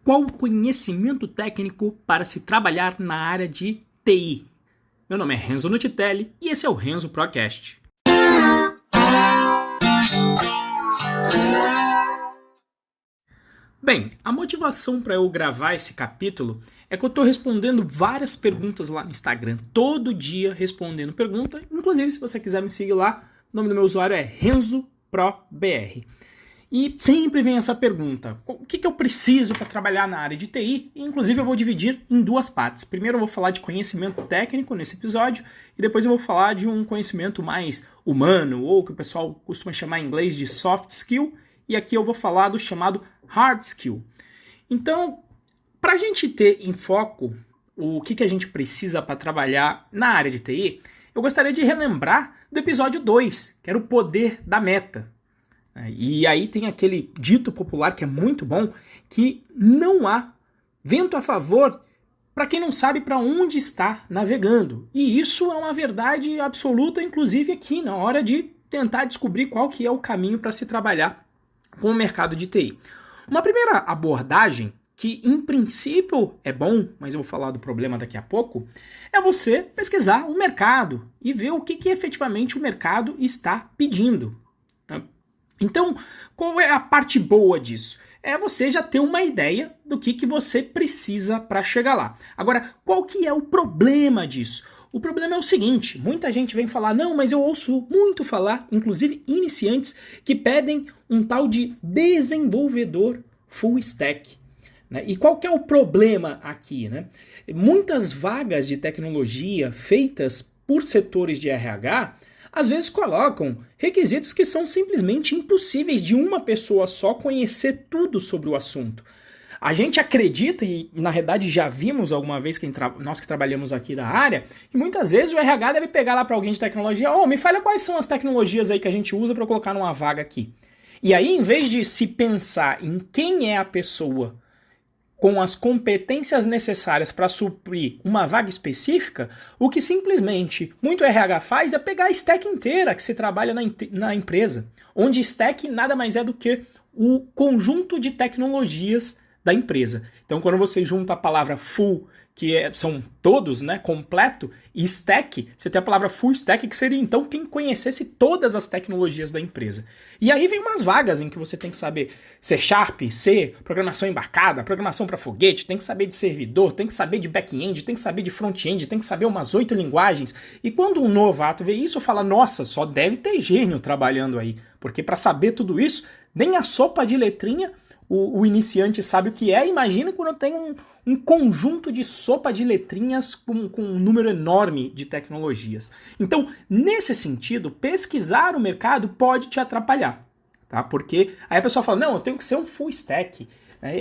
Qual o conhecimento técnico para se trabalhar na área de TI? Meu nome é Renzo Nutitelli e esse é o Renzo Procast. Bem, a motivação para eu gravar esse capítulo é que eu estou respondendo várias perguntas lá no Instagram, todo dia respondendo pergunta. Inclusive, se você quiser me seguir lá, o nome do meu usuário é RenzoProBR. E sempre vem essa pergunta, o que eu preciso para trabalhar na área de TI? E, inclusive eu vou dividir em duas partes. Primeiro eu vou falar de conhecimento técnico nesse episódio e depois eu vou falar de um conhecimento mais humano, ou que o pessoal costuma chamar em inglês de soft skill, e aqui eu vou falar do chamado hard skill. Então, para a gente ter em foco o que a gente precisa para trabalhar na área de TI, eu gostaria de relembrar do episódio 2, que era o poder da meta. E aí tem aquele dito popular que é muito bom, que não há vento a favor para quem não sabe para onde está navegando. E isso é uma verdade absoluta, inclusive aqui, na hora de tentar descobrir qual que é o caminho para se trabalhar com o mercado de TI. Uma primeira abordagem, que em princípio é bom, mas eu vou falar do problema daqui a pouco, é você pesquisar o mercado e ver o que efetivamente o mercado está pedindo. Então, qual é a parte boa disso? É você já ter uma ideia do que você precisa para chegar lá. Agora, qual que é o problema disso? O problema é o seguinte, muita gente vem falar, não, mas eu ouço muito falar, inclusive iniciantes, que pedem um tal de desenvolvedor full stack. Né? E qual que é o problema aqui? Né? Muitas vagas de tecnologia feitas por setores de RH às vezes colocam requisitos que são simplesmente impossíveis de uma pessoa só conhecer tudo sobre o assunto. A gente acredita, e na verdade já vimos alguma vez, nós que trabalhamos aqui da área, que muitas vezes o RH deve pegar lá para alguém de tecnologia, me fala quais são as tecnologias aí que a gente usa para colocar numa vaga aqui. E aí, em vez de se pensar em quem é a pessoa com as competências necessárias para suprir uma vaga específica, o que simplesmente muito RH faz é pegar a stack inteira que se trabalha na empresa, onde stack nada mais é do que o conjunto de tecnologias da empresa. Então, quando você junta a palavra full, são todos, né, completo, e stack, você tem a palavra full stack, que seria então quem conhecesse todas as tecnologias da empresa. E aí vem umas vagas em que você tem que saber C#, C, programação embarcada, programação para foguete, tem que saber de servidor, tem que saber de back-end, tem que saber de front-end, tem que saber umas 8 linguagens. E quando um novato vê isso, fala, nossa, só deve ter gênio trabalhando aí, porque para saber tudo isso, nem a sopa de letrinha o iniciante sabe o que é. Imagina quando tem um conjunto de sopa de letrinhas com um número enorme de tecnologias. Então, nesse sentido, pesquisar o mercado pode te atrapalhar, tá? Porque aí a pessoa fala, não, eu tenho que ser um full stack.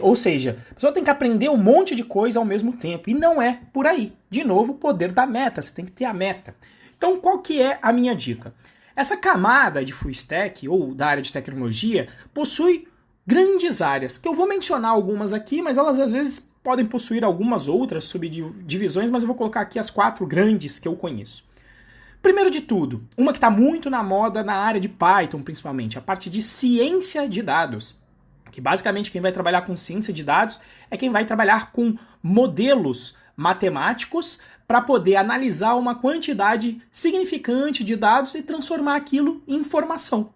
Ou seja, a pessoa tem que aprender um monte de coisa ao mesmo tempo. E não é por aí. De novo, o poder da meta. Você tem que ter a meta. Então, qual que é a minha dica? Essa camada de full stack, ou da área de tecnologia, possui grandes áreas, que eu vou mencionar algumas aqui, mas elas às vezes podem possuir algumas outras subdivisões, mas eu vou colocar aqui as 4 grandes que eu conheço. Primeiro de tudo, uma que está muito na moda na área de Python, principalmente, a parte de ciência de dados. Que basicamente quem vai trabalhar com ciência de dados é quem vai trabalhar com modelos matemáticos para poder analisar uma quantidade significante de dados e transformar aquilo em informação.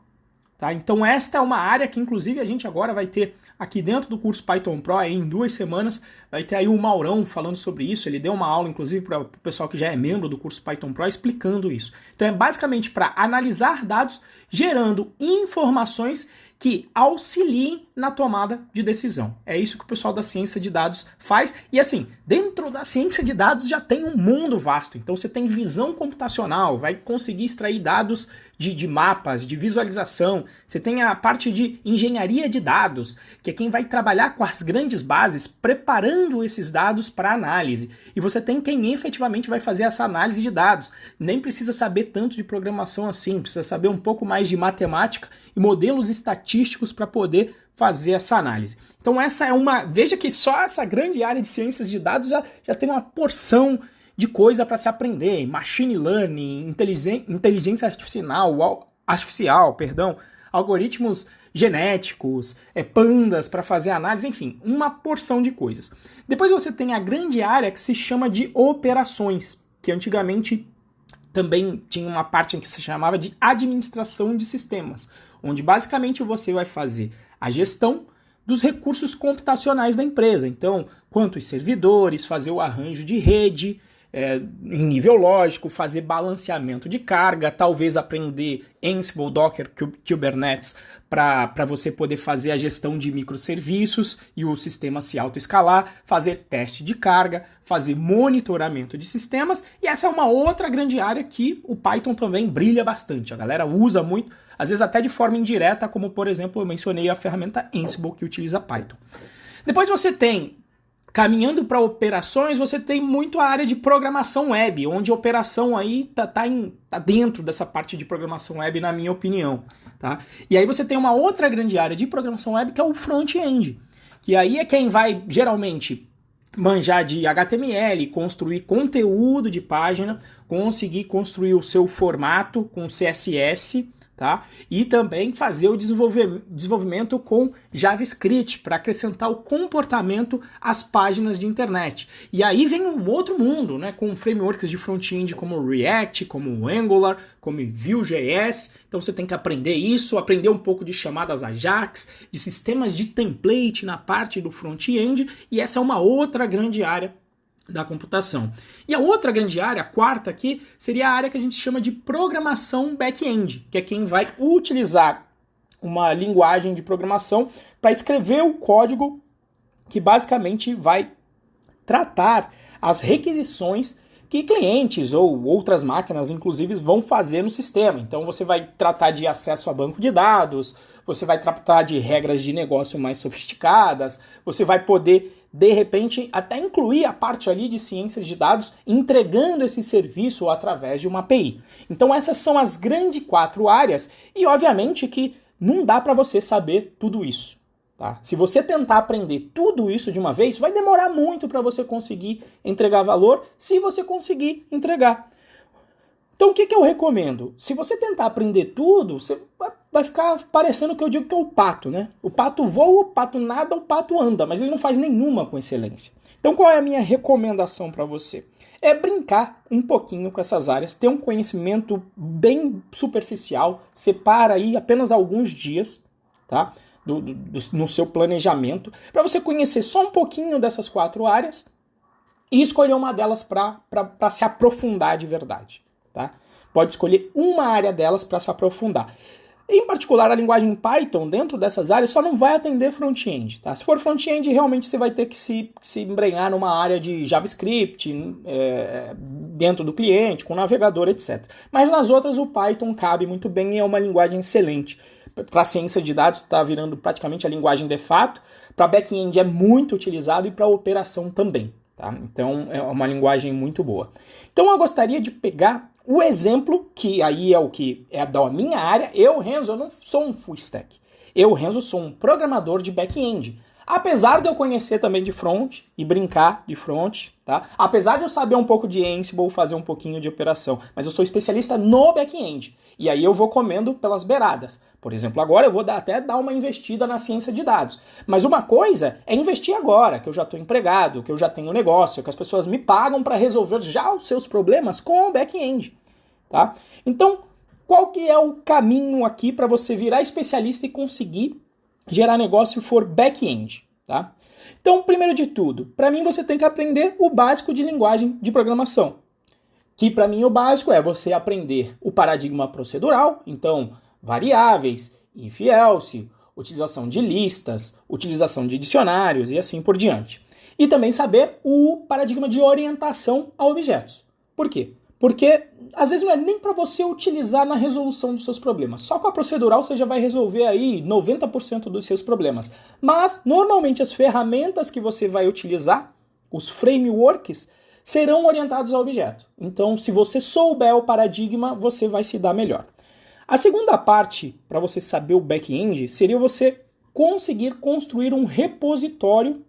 Tá? Então esta é uma área que inclusive a gente agora vai ter aqui dentro do curso Python Pro, aí, em 2 semanas, vai ter aí o Maurão falando sobre isso. Ele deu uma aula inclusive para o pessoal que já é membro do curso Python Pro explicando isso. Então é basicamente para analisar dados gerando informações que auxiliem na tomada de decisão. É isso que o pessoal da ciência de dados faz. E assim, dentro da ciência de dados já tem um mundo vasto. Então você tem visão computacional, vai conseguir extrair dados de mapas, de visualização. Você tem a parte de engenharia de dados, que é quem vai trabalhar com as grandes bases, preparando esses dados para análise. E você tem quem efetivamente vai fazer essa análise de dados. Nem precisa saber tanto de programação assim, precisa saber um pouco mais de matemática e modelos estatísticos para poder fazer essa análise. Então essa é uma... Veja que só essa grande área de ciências de dados já tem uma porção de coisa para se aprender. Machine learning, inteligência artificial, algoritmos genéticos, pandas para fazer análise, enfim, uma porção de coisas. Depois você tem a grande área que se chama de operações, que antigamente também tinha uma parte em que se chamava de administração de sistemas, onde basicamente você vai fazer a gestão dos recursos computacionais da empresa. Então, quantos servidores, fazer o arranjo de rede, em nível lógico, fazer balanceamento de carga, talvez aprender Ansible, Docker, Kubernetes para você poder fazer a gestão de microserviços e o sistema se autoescalar, fazer teste de carga, fazer monitoramento de sistemas, e essa é uma outra grande área que o Python também brilha bastante. A galera usa muito, às vezes até de forma indireta, como por exemplo eu mencionei a ferramenta Ansible que utiliza Python. Depois você tem, caminhando para operações, você tem muito a área de programação web, onde a operação aí tá dentro dessa parte de programação web, na minha opinião. Tá? E aí você tem uma outra grande área de programação web, que é o front-end, que aí é quem vai geralmente manjar de HTML, construir conteúdo de página, conseguir construir o seu formato com CSS, tá? E também fazer o desenvolvimento com JavaScript para acrescentar o comportamento às páginas de internet. E aí vem um outro mundo, né? Com frameworks de front-end como React, como Angular, como Vue.js. Então você tem que aprender isso, aprender um pouco de chamadas Ajax, de sistemas de template na parte do front-end, e essa é uma outra grande área da computação. E a outra grande área, a quarta aqui, seria a área que a gente chama de programação back-end, que é quem vai utilizar uma linguagem de programação para escrever o código que basicamente vai tratar as requisições que clientes ou outras máquinas, inclusive, vão fazer no sistema. Então você vai tratar de acesso a banco de dados, você vai tratar de regras de negócio mais sofisticadas, você vai poder, de repente, até incluir a parte ali de ciências de dados, entregando esse serviço através de uma API. Então essas são as grandes 4 áreas, e obviamente que não dá para você saber tudo isso. Tá? Se você tentar aprender tudo isso de uma vez, vai demorar muito para você conseguir entregar valor, se você conseguir entregar. Então o que eu recomendo? Se você tentar aprender tudo, você vai ficar parecendo o que eu digo que é o pato, né? O pato voa, o pato nada, o pato anda, mas ele não faz nenhuma com excelência. Então qual é a minha recomendação para você? É brincar um pouquinho com essas áreas, ter um conhecimento bem superficial, separa aí apenas alguns dias, tá? No seu planejamento, para você conhecer só um pouquinho dessas 4 áreas e escolher uma delas para se aprofundar de verdade. Tá? Pode escolher uma área delas para se aprofundar. Em particular, a linguagem Python, dentro dessas áreas, só não vai atender front-end. Tá? Se for front-end, realmente você vai ter que se embrenhar numa área de JavaScript, dentro do cliente, com navegador, etc. Mas nas outras, o Python cabe muito bem e é uma linguagem excelente. Para ciência de dados está virando praticamente a linguagem de fato, para back-end é muito utilizado e para operação também. Tá? Então é uma linguagem muito boa. Então eu gostaria de pegar o exemplo, que aí é o que é da minha área. Eu, Renzo, eu não sou um full stack. Eu, Renzo, sou um programador de back-end. Apesar de eu conhecer também de front e brincar de front, tá? Apesar de eu saber um pouco de Ansible, fazer um pouquinho de operação, mas eu sou especialista no back-end. E aí eu vou comendo pelas beiradas. Por exemplo, agora eu vou até dar uma investida na ciência de dados. Mas uma coisa é investir agora, que eu já estou empregado, que eu já tenho negócio, que as pessoas me pagam para resolver já os seus problemas com o back-end. Tá? Então, qual que é o caminho aqui para você virar especialista e conseguir gerar negócio for back-end, tá? Então, primeiro de tudo, para mim você tem que aprender o básico de linguagem de programação. Que para mim o básico é você aprender o paradigma procedural, então variáveis, if else, utilização de listas, utilização de dicionários e assim por diante. E também saber o paradigma de orientação a objetos. Por quê? Porque às vezes não é nem para você utilizar na resolução dos seus problemas. Só com a procedural você já vai resolver aí 90% dos seus problemas. Mas normalmente as ferramentas que você vai utilizar, os frameworks, serão orientados a objeto. Então se você souber o paradigma, você vai se dar melhor. A segunda parte para você saber o back-end seria você conseguir construir um repositório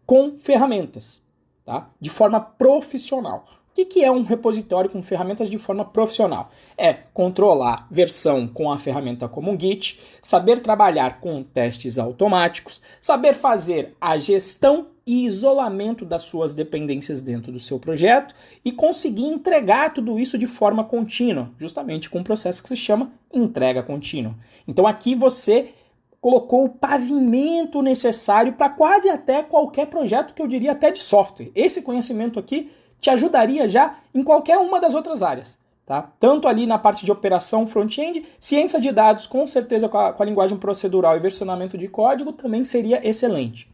com ferramentas, tá? De forma profissional. O que é um repositório com ferramentas de forma profissional? É controlar versão com a ferramenta como o Git, saber trabalhar com testes automáticos, saber fazer a gestão e isolamento das suas dependências dentro do seu projeto e conseguir entregar tudo isso de forma contínua, justamente com um processo que se chama entrega contínua. Então aqui você colocou o pavimento necessário para quase até qualquer projeto, que eu diria até de software. Esse conhecimento aqui te ajudaria já em qualquer uma das outras áreas, tá? Tanto ali na parte de operação front-end, ciência de dados, com certeza com a linguagem procedural e versionamento de código também seria excelente.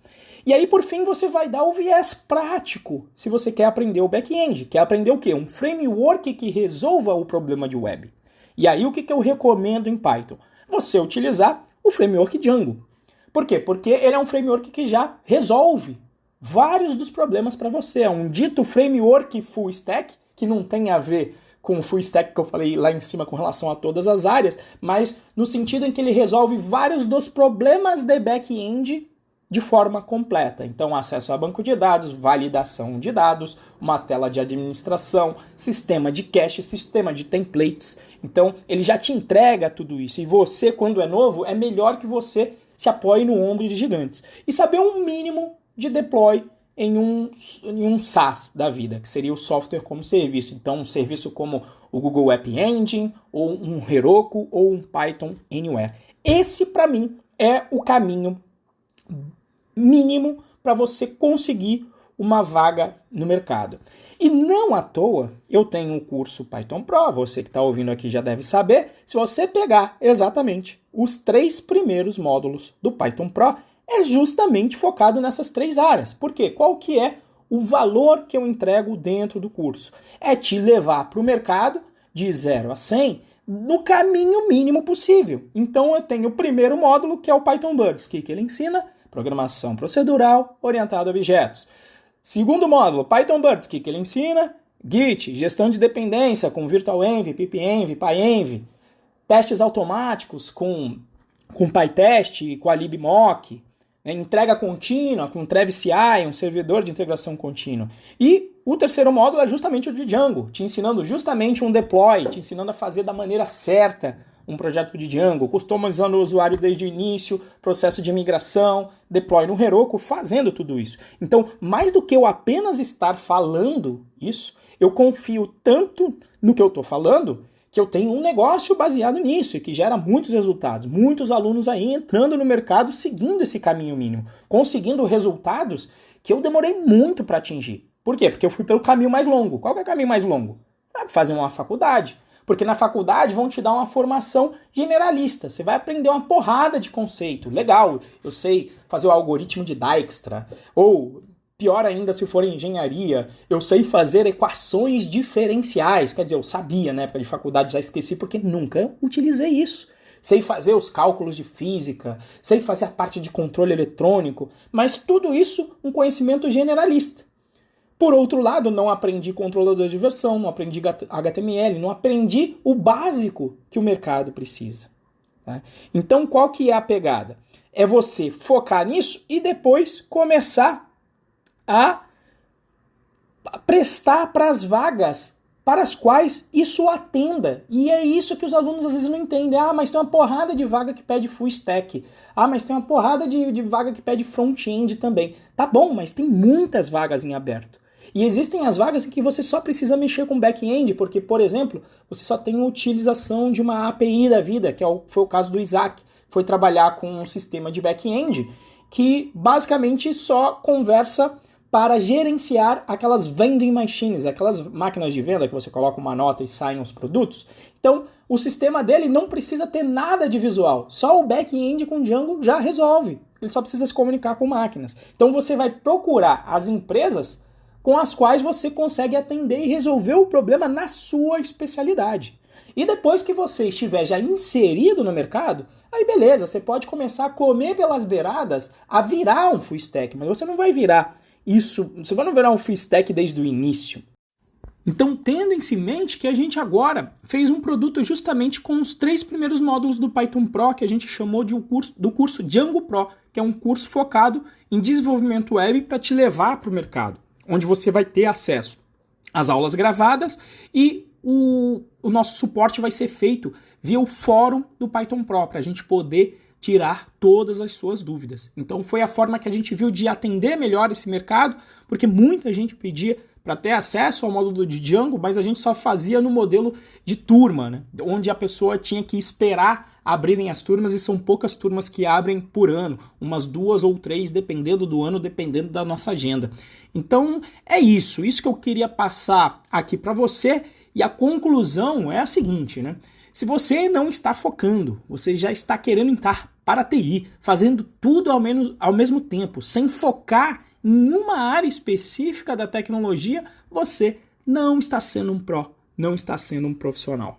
E aí, por fim, você vai dar o viés prático, se você quer aprender o back-end. Quer aprender o quê? Um framework que resolva o problema de web. E aí, o que eu recomendo em Python? Você utilizar o framework Django. Por quê? Porque ele é um framework que já resolve vários dos problemas para você. É um dito framework full stack, que não tem a ver com o full stack que eu falei lá em cima com relação a todas as áreas, mas no sentido em que ele resolve vários dos problemas de back-end de forma completa. Então, acesso a banco de dados, validação de dados, uma tela de administração, sistema de cache, sistema de templates. Então, ele já te entrega tudo isso. E você, quando é novo, é melhor que você se apoie no ombro de gigantes. E saber um mínimo de deploy em um SaaS da vida, que seria o software como serviço. Então, um serviço como o Google App Engine, ou um Heroku, ou um Python Anywhere. Esse, para mim, é o caminho mínimo para você conseguir uma vaga no mercado. E não à toa, eu tenho um curso Python Pro, você que está ouvindo aqui já deve saber, se você pegar exatamente os 3 primeiros módulos do Python Pro, é justamente focado nessas 3 áreas. Por quê? Qual que é o valor que eu entrego dentro do curso? É te levar para o mercado de 0 a 100 no caminho mínimo possível. Então eu tenho o primeiro módulo, que é o Python Birds, que ele ensina programação procedural orientada a objetos. Segundo módulo, Python Birds, que ele ensina Git, gestão de dependência com VirtualEnv, pipenv, pyenv, testes automáticos com PyTest, com a libmock, entrega contínua com Travis CI, um servidor de integração contínua. E o terceiro módulo é justamente o de Django, te ensinando justamente um deploy, te ensinando a fazer da maneira certa um projeto de Django, customizando o usuário desde o início, processo de migração, deploy no Heroku, fazendo tudo isso. Então, mais do que eu apenas estar falando isso, eu confio tanto no que eu estou falando, que eu tenho um negócio baseado nisso e que gera muitos resultados. Muitos alunos aí entrando no mercado seguindo esse caminho mínimo, conseguindo resultados que eu demorei muito para atingir. Por quê? Porque eu fui pelo caminho mais longo. Qual que é o caminho mais longo? Fazer uma faculdade. Porque na faculdade vão te dar uma formação generalista. Você vai aprender uma porrada de conceito. Legal, eu sei fazer o algoritmo de Dijkstra. Ou, pior ainda, se for engenharia, eu sei fazer equações diferenciais. Quer dizer, eu sabia na época de faculdade, já esqueci porque nunca utilizei isso. Sei fazer os cálculos de física, sei fazer a parte de controle eletrônico, mas tudo isso um conhecimento generalista. Por outro lado, não aprendi controlador de versão, não aprendi HTML, não aprendi o básico que o mercado precisa. Tá? Então, qual que é a pegada? É você focar nisso e depois começar a prestar para as vagas para as quais isso atenda. E é isso que os alunos às vezes não entendem. Ah, mas tem uma porrada de vaga que pede full stack. Ah, mas tem uma porrada de vaga que pede front-end também. Tá bom, mas tem muitas vagas em aberto. E existem as vagas em que você só precisa mexer com back-end, porque, por exemplo, você só tem a utilização de uma API da vida, que foi o caso do Isaac, que foi trabalhar com um sistema de back-end que basicamente só conversa para gerenciar aquelas vending machines, aquelas máquinas de venda que você coloca uma nota e saem os produtos. Então, o sistema dele não precisa ter nada de visual, só o back-end com Django já resolve. Ele só precisa se comunicar com máquinas. Então, você vai procurar as empresas com as quais você consegue atender e resolver o problema na sua especialidade. E depois que você estiver já inserido no mercado, aí beleza, você pode começar a comer pelas beiradas, a virar um full stack, mas você não vai virar isso, você vai não virar um full stack desde o início. Então, tendo em mente que a gente agora fez um produto justamente com os 3 primeiros módulos do Python Pro, que a gente chamou do curso Django Pro, que é um curso focado em desenvolvimento web para te levar para o mercado, onde você vai ter acesso as aulas gravadas e o nosso suporte vai ser feito via o fórum do Python Pro, para a gente poder tirar todas as suas dúvidas. Então foi a forma que a gente viu de atender melhor esse mercado, porque muita gente pedia para ter acesso ao módulo de Django, mas a gente só fazia no modelo de turma, né? Onde a pessoa tinha que esperar abrirem as turmas, e são poucas turmas que abrem por ano, umas 2 ou 3, dependendo do ano, dependendo da nossa agenda. Então é isso que eu queria passar aqui para você, e a conclusão é a seguinte, né? Se você não está focando, você já está querendo entrar para a TI, fazendo tudo ao mesmo tempo, sem focar em uma área específica da tecnologia, você não está sendo um pró, não está sendo um profissional.